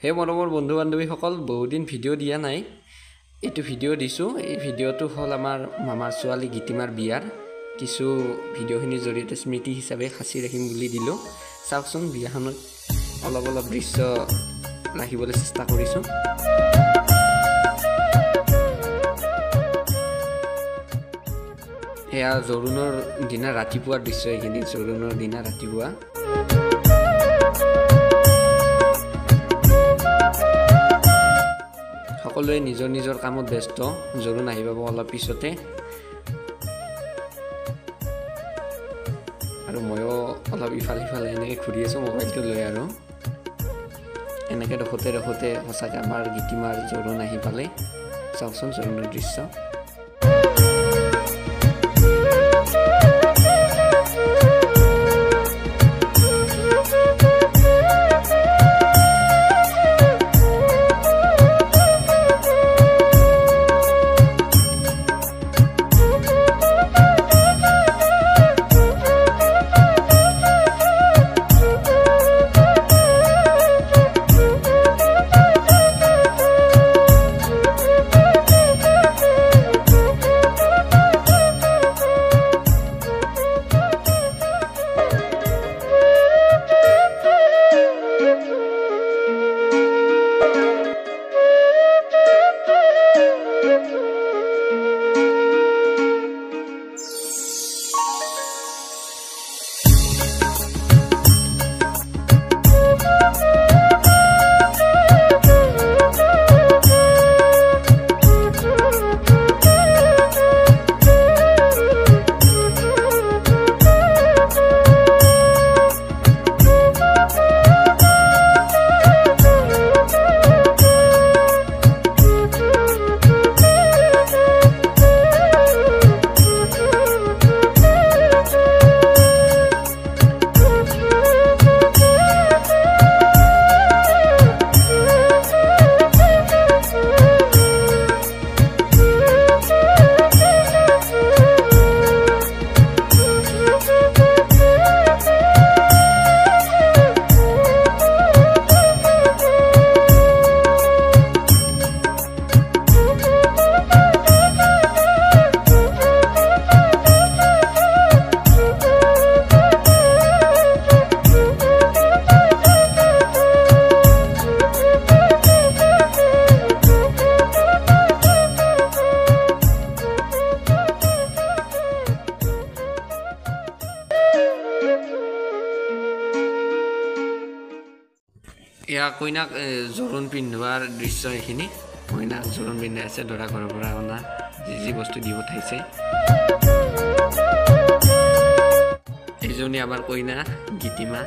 হে মৰমৰ বন্ধু বান্ধৱীসকল, বহুদিন ভিডিঅ' দিয়া নাই। এইটো ভিডিঅ' দিছোঁ। এই ভিডিঅ'টো হ'ল আমাৰ মামাৰ ছোৱালী গীতিমাৰ বিয়াৰ কিছু ভিডিঅ'খিনিৰ জৰিয়তে স্মৃতি হিচাপে সাঁচি ৰাখিম বুলি দিলোঁ। চাওকচোন, বিয়াখনত অলপ দৃশ্য ৰাখিবলৈ চেষ্টা কৰিছোঁ। এয়া জোৰোণৰ দিনা ৰাতিপুৱাৰ দৃশ্য। এইখিনি জোৰোণৰ দিনা ৰাতিপুৱা। সকলোৱে নিজৰ নিজৰ কামত ব্যস্ত। জোৰোণ আহি পাব অলপ পিছতে। আৰু ময়ো অলপ ইফাল সিফালে এনেকৈ ঘূৰি আছোঁ মোবাইলটো লৈ। আৰু এনেকৈ ৰখোতে সঁচাকৈ আমাৰ গীতিমাৰ জোৰোণ আহি পালে। চাওকচোন জোৰোণৰ দৃশ্য। এয়া কইনাক জোৰোণ পিন্ধোৱাৰ দৃশ্য। এইখিনি কইনাক জোৰোণ পিন্ধাই আছে। দৰা ঘৰৰ পৰা অনা যি বস্তু দি পঠাইছে। এইজনী আমাৰ কইনা গীতিমা।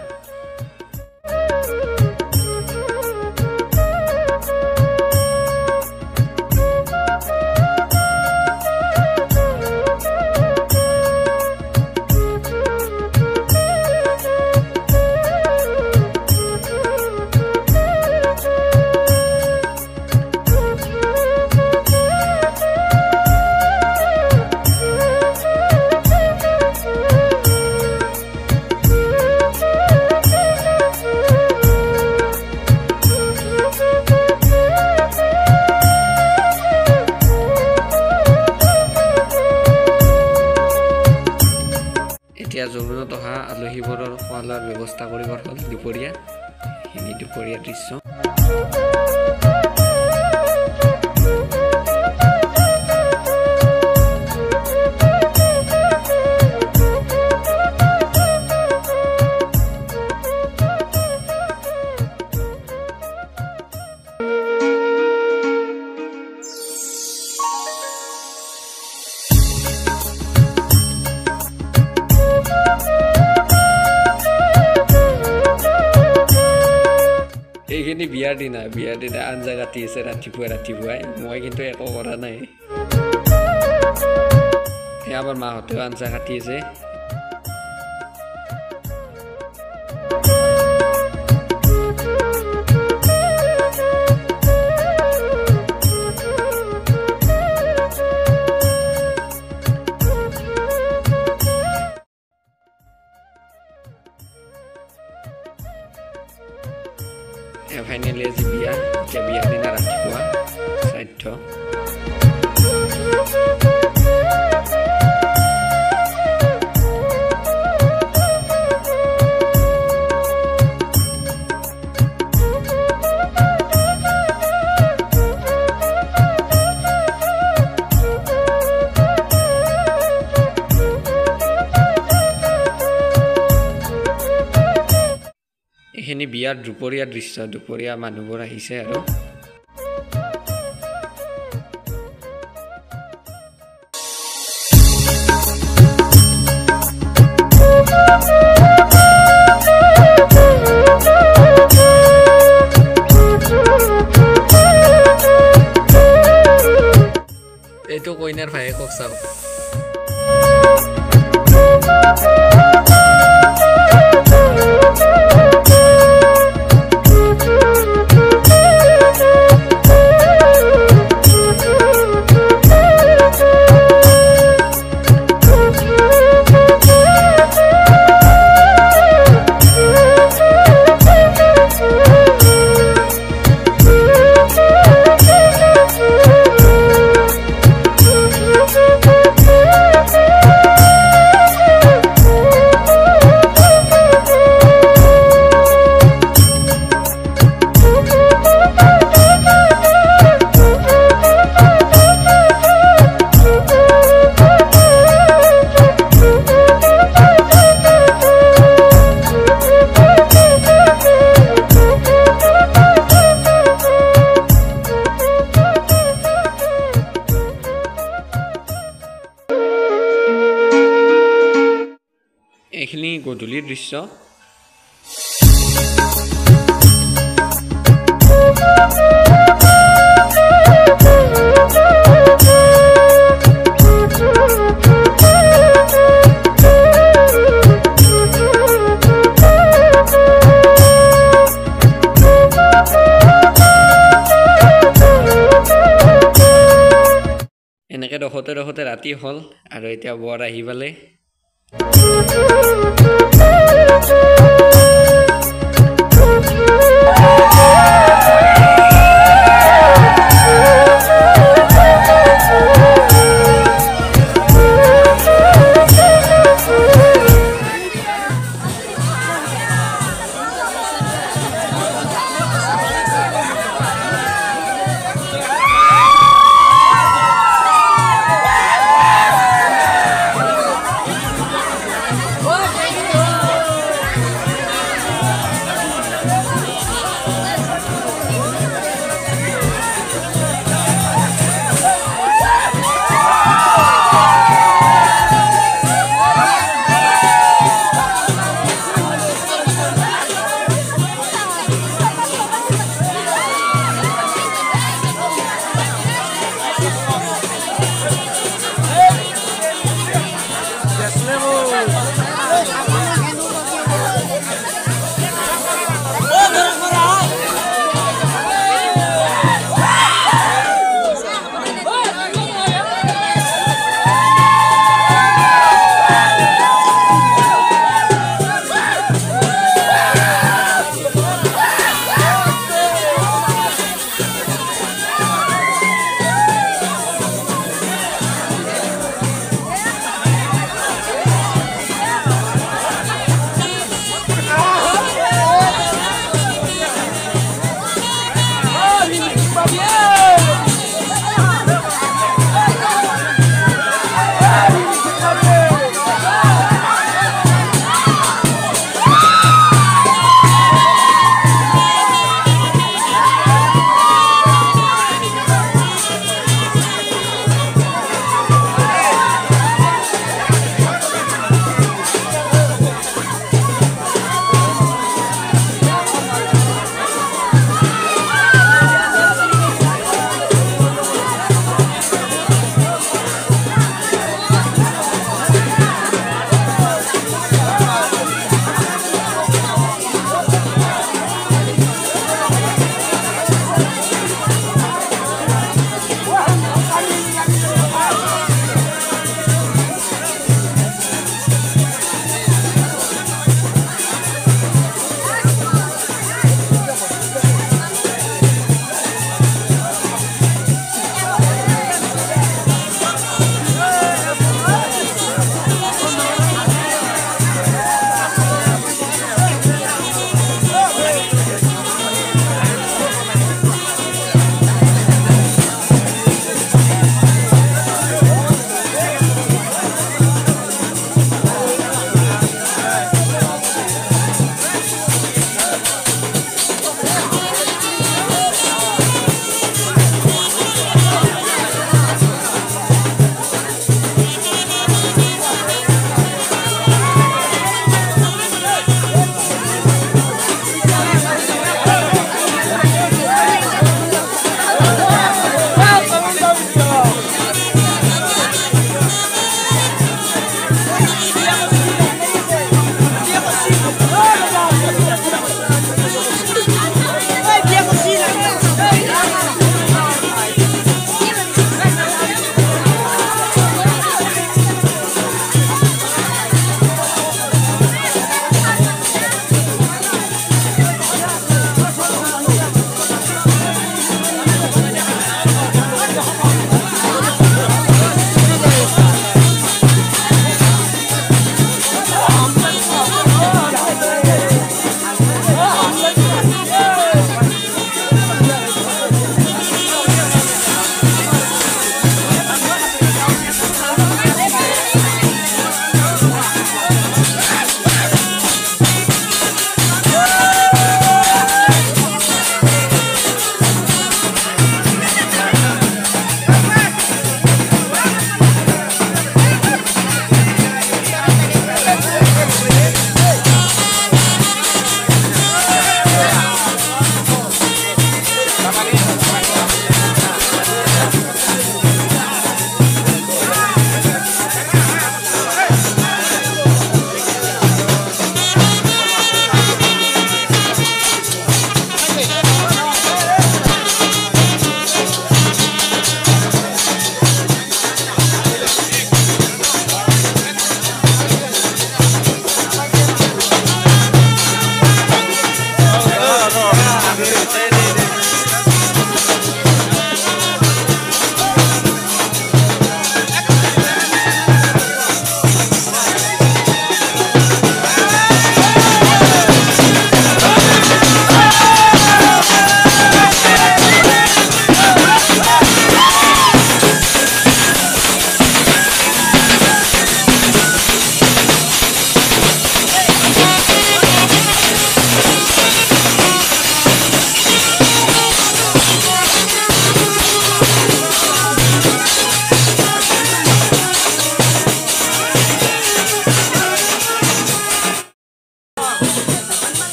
এতিয়া জোৰোণত অহা আলহীবোৰৰ খোৱা লোৱাৰ ব্যৱস্থা কৰিবৰ হ'ল দুপৰীয়া। সেইখিনি দুপৰীয়া দৃশ্য। এইখিনি বিয়াৰ দিনা আঞ্জা কাটি আছে ৰাতিপুৱাই। মই কিন্তু একো কৰা নাই। সেয়া আমাৰ মাহঁতেও আঞ্জা কাটি আছে। ফাইনেলি আজি বিয়া এতিয়া বিয়াৰ দিনা ৰাতিপুৱা শ্ৰাদ্ধ এইখিনি বিয়াৰ দুপৰীয়া দৃশ্য দুপৰীয়া মানুহবোৰ আহিছে আৰু এইটো কইনাৰ ভায়েকক চাওক এইখিনি গধূলিৰ দৃশ্য এনেকৈ ৰখোতে ৰখোতে ৰাতি হ'ল আৰু এতিয়া বৰ আহি পালে